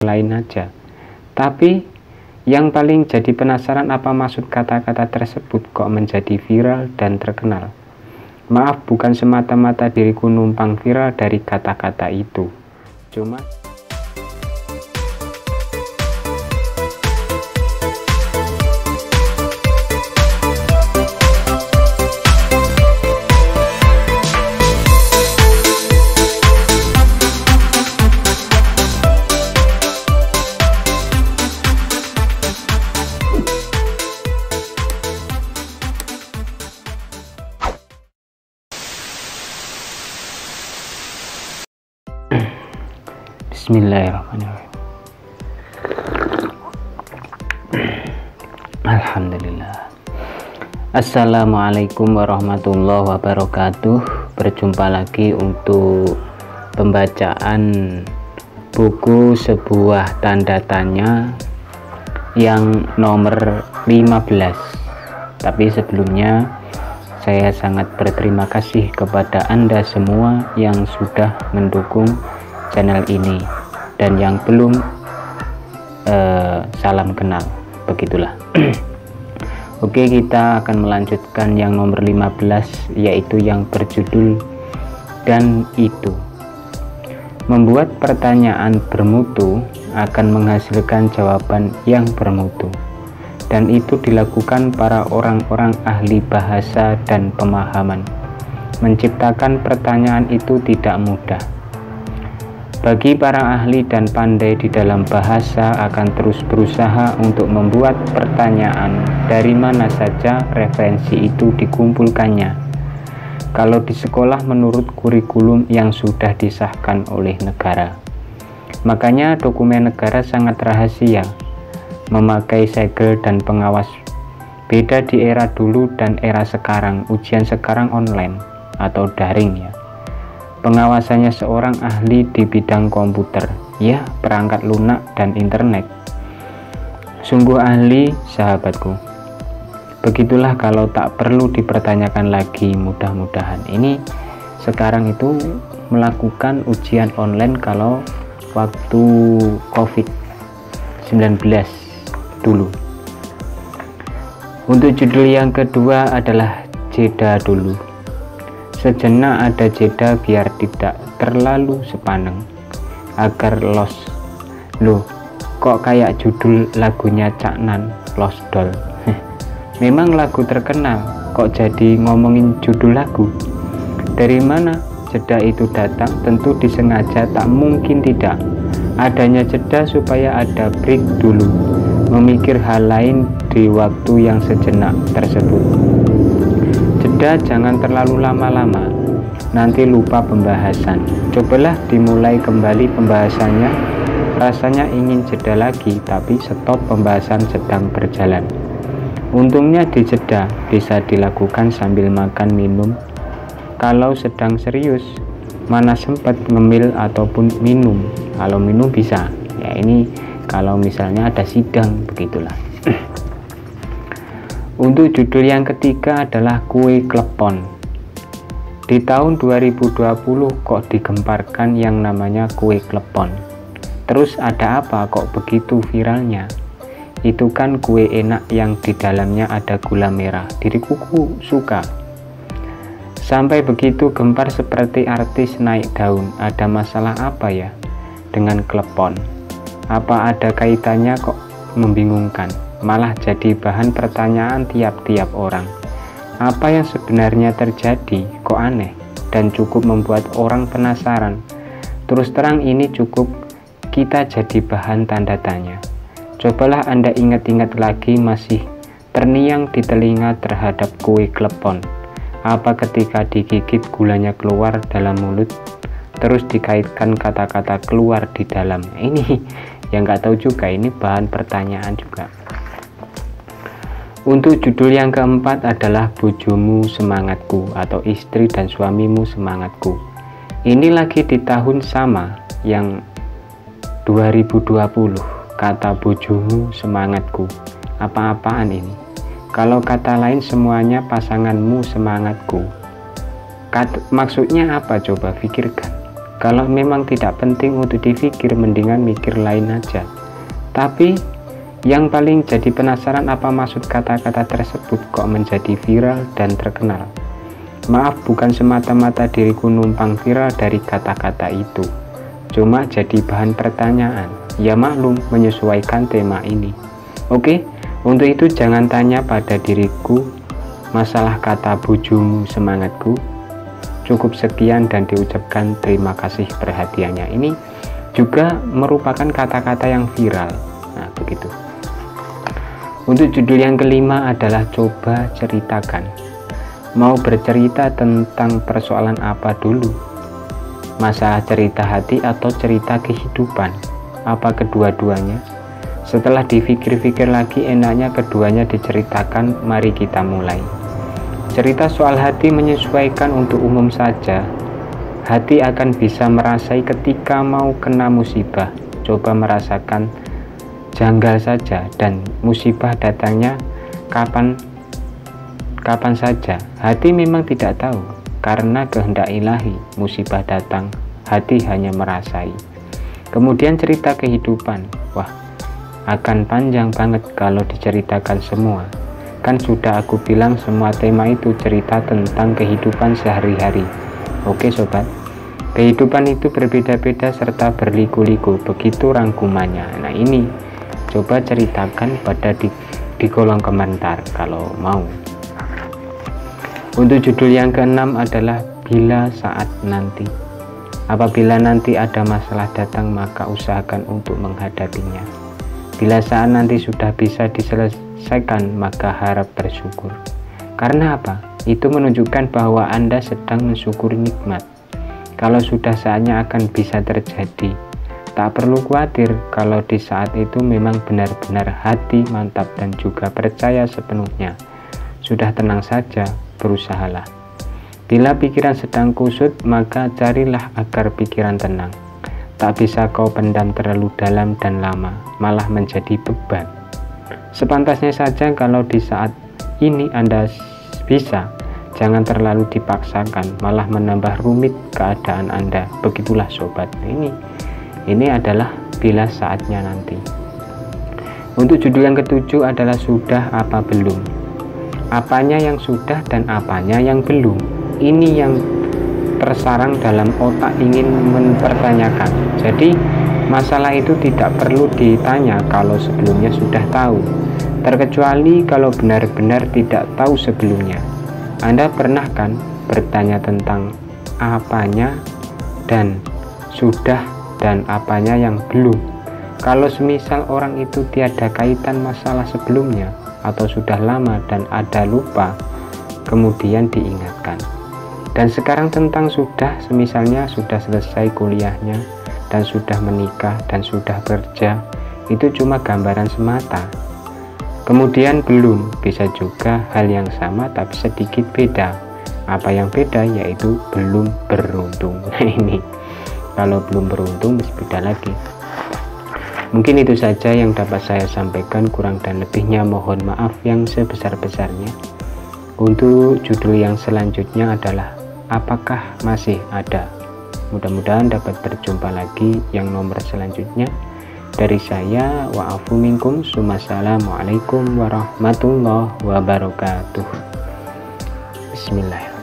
lain aja. Tapi yang paling jadi penasaran apa maksud kata-kata tersebut kok menjadi viral dan terkenal. Maaf, bukan semata-mata diriku numpang viral dari kata-kata itu. Cuma Bismillahirrahmanirrahim. Alhamdulillah. Assalamualaikum warahmatullahi wabarakatuh. Berjumpa lagi untuk pembacaan buku sebuah tanda tanya yang nomor 15. Tapi sebelumnya saya sangat berterima kasih kepada Anda semua yang sudah mendukung channel ini dan yang belum salam kenal, begitulah. Oke, kita akan melanjutkan yang nomor 15, yaitu yang berjudul "Dan Itu". Membuat pertanyaan bermutu akan menghasilkan jawaban yang bermutu, dan itu dilakukan para orang-orang ahli bahasa dan pemahaman. Menciptakan pertanyaan itu tidak mudah. Bagi para ahli dan pandai di dalam bahasa akan terus berusaha untuk membuat pertanyaan dari mana saja referensi itu dikumpulkannya. Kalau di sekolah menurut kurikulum yang sudah disahkan oleh negara. Makanya dokumen negara sangat rahasia, memakai segel dan pengawas. Beda di era dulu dan era sekarang, ujian sekarang online atau daring ya. Pengawasannya seorang ahli di bidang komputer, ya, perangkat lunak dan internet. Sungguh ahli, sahabatku. Begitulah kalau tak perlu dipertanyakan lagi, mudah-mudahan. Ini sekarang itu melakukan ujian online kalau waktu COVID-19 dulu. Untuk judul yang kedua adalah jeda dulu. Sejenak ada jeda biar tidak terlalu sepaneng, agar los. Loh, kok kayak judul lagunya Cak Nan, Los Doll. Memang lagu terkenal, kok jadi ngomongin judul lagu? Dari mana jeda itu datang? Tentu disengaja, tak mungkin tidak. Adanya jeda supaya ada break dulu, memikir hal lain di waktu yang sejenak tersebut. Jeda jangan terlalu lama-lama, nanti lupa pembahasan. Cobalah dimulai kembali pembahasannya. Rasanya ingin jeda lagi, tapi stop, pembahasan sedang berjalan. Untungnya di jeda bisa dilakukan sambil makan minum. Kalau sedang serius, mana sempat ngemil ataupun minum. Kalau minum bisa, ya ini kalau misalnya ada sidang, begitulah. Untuk judul yang ketiga adalah kue klepon. Di tahun 2020 kok digemparkan yang namanya kue klepon. Terus ada apa kok begitu viralnya? Itu kan kue enak yang di dalamnya ada gula merah. Diriku suka. Sampai begitu gempar seperti artis naik daun. Ada masalah apa ya dengan klepon? Apa ada kaitannya kok membingungkan? Malah jadi bahan pertanyaan tiap-tiap orang. Apa yang sebenarnya terjadi? Kok aneh dan cukup membuat orang penasaran. Terus terang ini cukup kita jadi bahan tanda tanya. Cobalah Anda ingat-ingat lagi, masih terngiang di telinga terhadap kue klepon. Apa ketika digigit gulanya keluar dalam mulut, terus dikaitkan kata-kata keluar di dalam? Ini yang nggak tahu juga, ini bahan pertanyaan juga. Untuk judul yang keempat adalah bojomu semangatku atau istri dan suamimu semangatku. Ini lagi di tahun sama yang 2020, kata bojomu semangatku. Apa-apaan ini? Kalau kata lain semuanya pasanganmu semangatku. Maksudnya apa, coba pikirkan. Kalau memang tidak penting untuk dipikir, mendingan mikir lain aja. Tapi yang paling jadi penasaran, apa maksud kata-kata tersebut kok menjadi viral dan terkenal. Maaf, bukan semata-mata diriku numpang viral dari kata-kata itu, cuma jadi bahan pertanyaan. Ya maklum, menyesuaikan tema ini. Oke, untuk itu jangan tanya pada diriku masalah kata bujumu semangatku. Cukup sekian dan diucapkan terima kasih perhatiannya. Ini juga merupakan kata-kata yang viral. Nah, begitu. Untuk judul yang kelima adalah coba ceritakan. Mau bercerita tentang persoalan apa dulu? Masalah cerita hati atau cerita kehidupan? Apa kedua-duanya? Setelah dipikir-pikir lagi, enaknya keduanya diceritakan. Mari kita mulai. Cerita soal hati menyesuaikan untuk umum saja. Hati akan bisa merasai ketika mau kena musibah. Coba merasakan janggal saja, dan musibah datangnya kapan saja. Hati memang tidak tahu, karena kehendak ilahi. Musibah datang, hati hanya merasai. Kemudian cerita kehidupan. Wah, akan panjang banget kalau diceritakan semua. Kan sudah aku bilang semua tema itu cerita tentang kehidupan sehari-hari. Oke sobat, kehidupan itu berbeda-beda serta berliku-liku, begitu rangkumannya. Nah ini, coba ceritakan pada di kolom komentar kalau mau. Untuk judul yang keenam adalah bila saat nanti. Apabila nanti ada masalah datang, maka usahakan untuk menghadapinya. Bila saat nanti sudah bisa diselesaikan, maka harap bersyukur. Karena apa? Itu menunjukkan bahwa Anda sedang mensyukuri nikmat. Kalau sudah saatnya akan bisa terjadi. Tak perlu khawatir kalau di saat itu memang benar-benar hati mantap dan juga percaya sepenuhnya. Sudah tenang saja, berusahalah. Bila pikiran sedang kusut, maka carilah agar pikiran tenang. Tak bisa kau pendam terlalu dalam dan lama, malah menjadi beban. Sepantasnya saja kalau di saat ini Anda bisa, jangan terlalu dipaksakan, malah menambah rumit keadaan Anda. Begitulah sobat. Ini adalah bila saatnya nanti. Untuk judul yang ketujuh adalah sudah apa belum. Apanya yang sudah dan apanya yang belum. Ini yang tersarang dalam otak ingin mempertanyakan. Jadi masalah itu tidak perlu ditanya kalau sebelumnya sudah tahu. Terkecuali kalau benar-benar tidak tahu sebelumnya. Anda pernah kan bertanya tentang apanya dan sudah dan apanya yang belum. Kalau semisal orang itu tiada kaitan masalah sebelumnya atau sudah lama dan ada lupa, kemudian diingatkan. Dan sekarang tentang sudah, semisalnya sudah selesai kuliahnya dan sudah menikah dan sudah kerja, itu cuma gambaran semata. Kemudian belum, bisa juga hal yang sama tapi sedikit beda. Apa yang beda? Yaitu belum beruntung. Ini kalau belum beruntung beda lagi. Mungkin itu saja yang dapat saya sampaikan, kurang dan lebihnya mohon maaf yang sebesar-besarnya. Untuk judul yang selanjutnya adalah apakah masih ada. Mudah-mudahan dapat berjumpa lagi yang nomor selanjutnya. Dari saya, wa'afu minkum, Assalamualaikum warahmatullahi wabarakatuh. Bismillah.